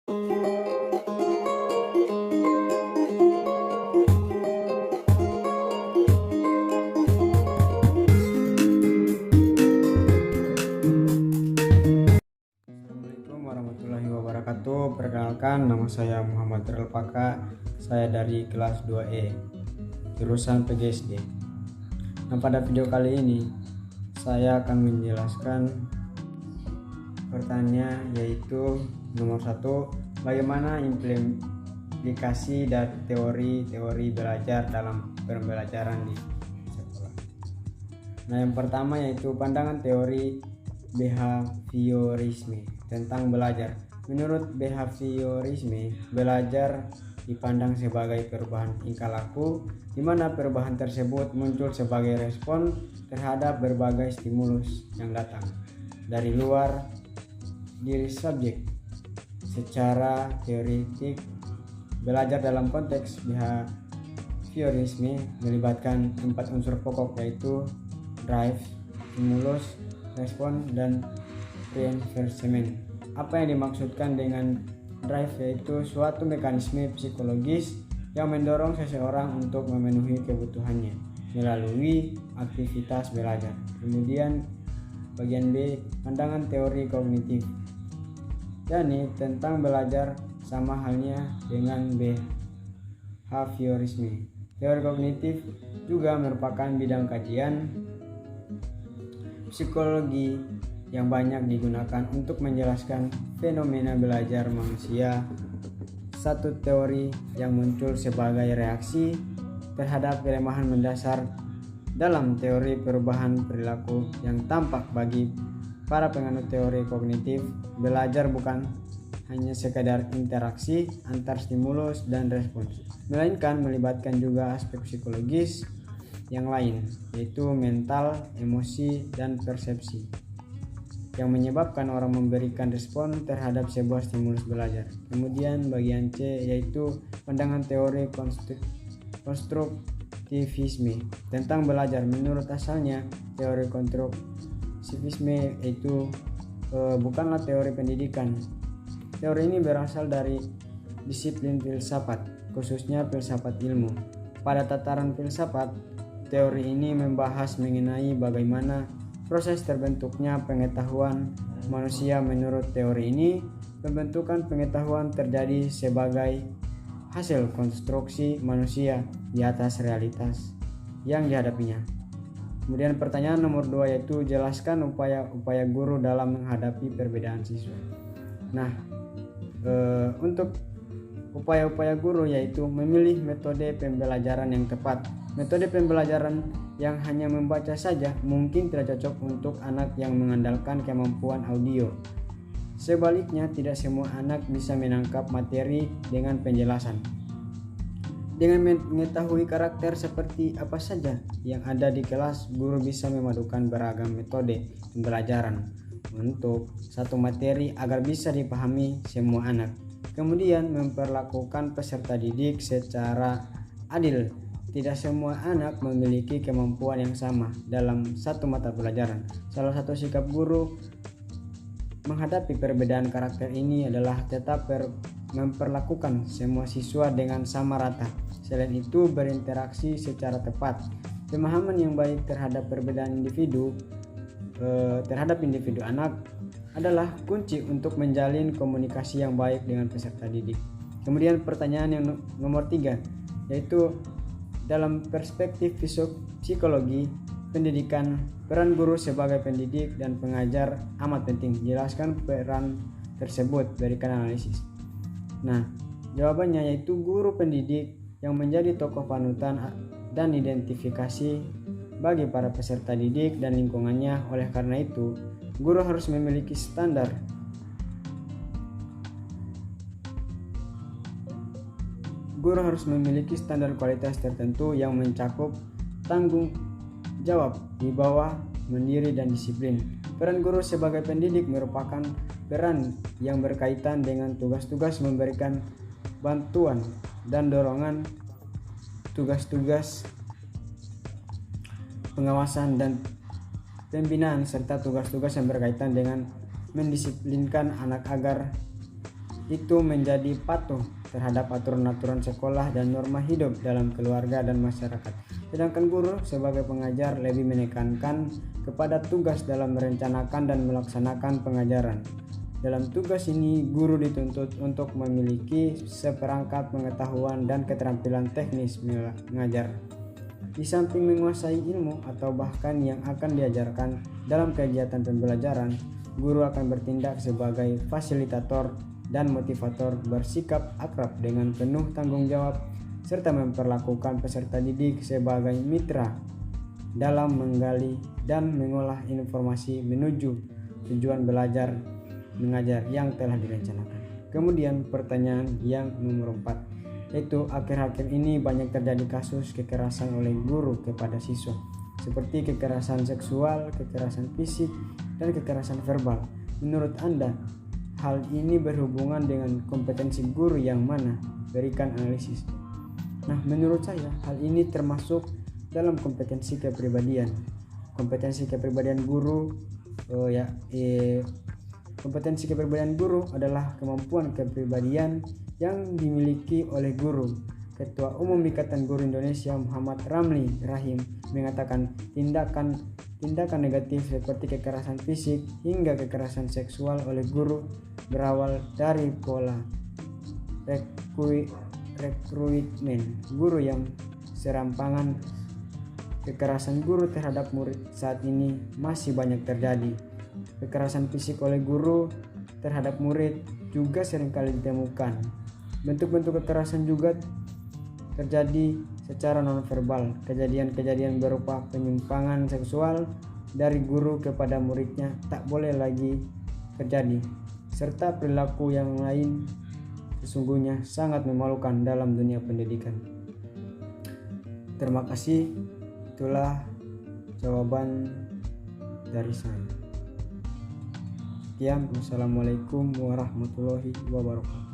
Assalamualaikum warahmatullahi wabarakatuh. Perkenalkan, nama saya Muhammad Relpaka. Saya dari kelas 2E, jurusan PGSD. Nah, pada video kali ini saya akan menjelaskan pertanyaan, yaitu nomor 1, bagaimana implikasi dari teori belajar dalam pembelajaran di sekolah. Nah, yang pertama yaitu pandangan teori behaviorisme tentang belajar. Menurut behaviorisme, belajar dipandang sebagai perubahan tingkah laku, di mana perubahan tersebut muncul sebagai respon terhadap berbagai stimulus yang datang dari luar diri subjek. Secara teoretik, belajar dalam konteks behaviorisme melibatkan 4 unsur pokok, yaitu drive, stimulus, respon, dan reinforcement. Apa yang dimaksudkan dengan drive yaitu suatu mekanisme psikologis yang mendorong seseorang untuk memenuhi kebutuhannya melalui aktivitas belajar. Kemudian bagian B, pandangan teori kognitif, yakni tentang belajar sama halnya dengan behaviorisme. Teori kognitif juga merupakan bidang kajian psikologi yang banyak digunakan untuk menjelaskan fenomena belajar manusia. Satu teori yang muncul sebagai reaksi terhadap kelemahan mendasar dalam teori perubahan perilaku yang tampak bagi para penganut teori kognitif. Belajar bukan hanya sekadar interaksi antar stimulus dan respons, melainkan melibatkan juga aspek psikologis yang lain, yaitu mental, emosi, dan persepsi, yang menyebabkan orang memberikan respon terhadap sebuah stimulus belajar. Kemudian bagian C, yaitu pandangan teori konstruktivisme tentang belajar. Menurut asalnya, teori konstruktivisme itu bukanlah teori pendidikan. Teori ini berasal dari disiplin filsafat, khususnya filsafat ilmu. Pada tataran filsafat, teori ini membahas mengenai bagaimana proses terbentuknya pengetahuan manusia. Menurut teori ini, pembentukan pengetahuan terjadi sebagai hasil konstruksi manusia di atas realitas yang dihadapinya. Kemudian pertanyaan nomor 2 yaitu jelaskan upaya-upaya guru dalam menghadapi perbedaan siswa. Nah, untuk upaya-upaya guru yaitu memilih metode pembelajaran yang tepat. Metode pembelajaran yang hanya membaca saja mungkin tidak cocok untuk anak yang mengandalkan kemampuan audio. Sebaliknya, tidak semua anak bisa menangkap materi dengan penjelasan. Dengan mengetahui karakter seperti apa saja yang ada di kelas, guru bisa memadukan beragam metode pembelajaran untuk satu materi agar bisa dipahami semua anak. Kemudian memperlakukan peserta didik secara adil. Tidak semua anak memiliki kemampuan yang sama dalam satu mata pelajaran. Salah satu sikap guru menghadapi perbedaan karakter ini adalah tetap memperlakukan semua siswa dengan sama rata. Selain itu, berinteraksi secara tepat. Pemahaman yang baik terhadap perbedaan individu anak adalah kunci untuk menjalin komunikasi yang baik dengan peserta didik. Kemudian pertanyaan yang nomor 3 yaitu dalam perspektif psikologi pendidikan, peran guru sebagai pendidik dan pengajar amat penting. Jelaskan peran tersebut, berikan analisis. Nah, jawabannya yaitu guru pendidik yang menjadi tokoh panutan dan identifikasi bagi para peserta didik dan lingkungannya. Oleh karena itu, guru harus memiliki standar kualitas tertentu yang mencakup tanggung jawab, wibawa, mandiri, dan disiplin. Peran guru sebagai pendidik merupakan peran yang berkaitan dengan tugas-tugas memberikan bantuan dan dorongan, tugas-tugas pengawasan dan pembinaan, serta tugas-tugas yang berkaitan dengan mendisiplinkan anak agar itu menjadi patuh terhadap aturan-aturan sekolah dan norma hidup dalam keluarga dan masyarakat. Sedangkan guru sebagai pengajar lebih menekankan kepada tugas dalam merencanakan dan melaksanakan pengajaran. Dalam tugas ini, guru dituntut untuk memiliki seperangkat pengetahuan dan keterampilan teknis mengajar. Di samping menguasai ilmu atau bahkan yang akan diajarkan dalam kegiatan pembelajaran, guru akan bertindak sebagai fasilitator dan motivator, bersikap akrab dengan penuh tanggung jawab, serta memperlakukan peserta didik sebagai mitra dalam menggali dan mengolah informasi menuju tujuan belajar mengajar yang telah direncanakan. Kemudian pertanyaan yang nomor 4, yaitu akhir-akhir ini banyak terjadi kasus kekerasan oleh guru kepada siswa, seperti kekerasan seksual, kekerasan fisik, dan kekerasan verbal. Menurut Anda, hal ini berhubungan dengan kompetensi guru yang mana? Berikan analisis. Nah, menurut saya hal ini termasuk dalam kompetensi kepribadian. Kompetensi kepribadian guru kompetensi kepribadian guru adalah kemampuan kepribadian yang dimiliki oleh guru. Ketua Umum Ikatan Guru Indonesia Muhammad Ramli Rahim mengatakan tindakan negatif seperti kekerasan fisik hingga kekerasan seksual oleh guru berawal dari pola rekrutmen guru yang serampangan. Kekerasan guru terhadap murid saat ini masih banyak terjadi. Kekerasan fisik oleh guru terhadap murid juga seringkali ditemukan. Bentuk-bentuk kekerasan juga terjadi secara nonverbal. Kejadian-kejadian berupa penyimpangan seksual dari guru kepada muridnya tak boleh lagi terjadi, serta perilaku yang lain sesungguhnya sangat memalukan dalam dunia pendidikan. Terima kasih, itulah jawaban dari saya. Sekian, wassalamualaikum warahmatullahi wabarakatuh.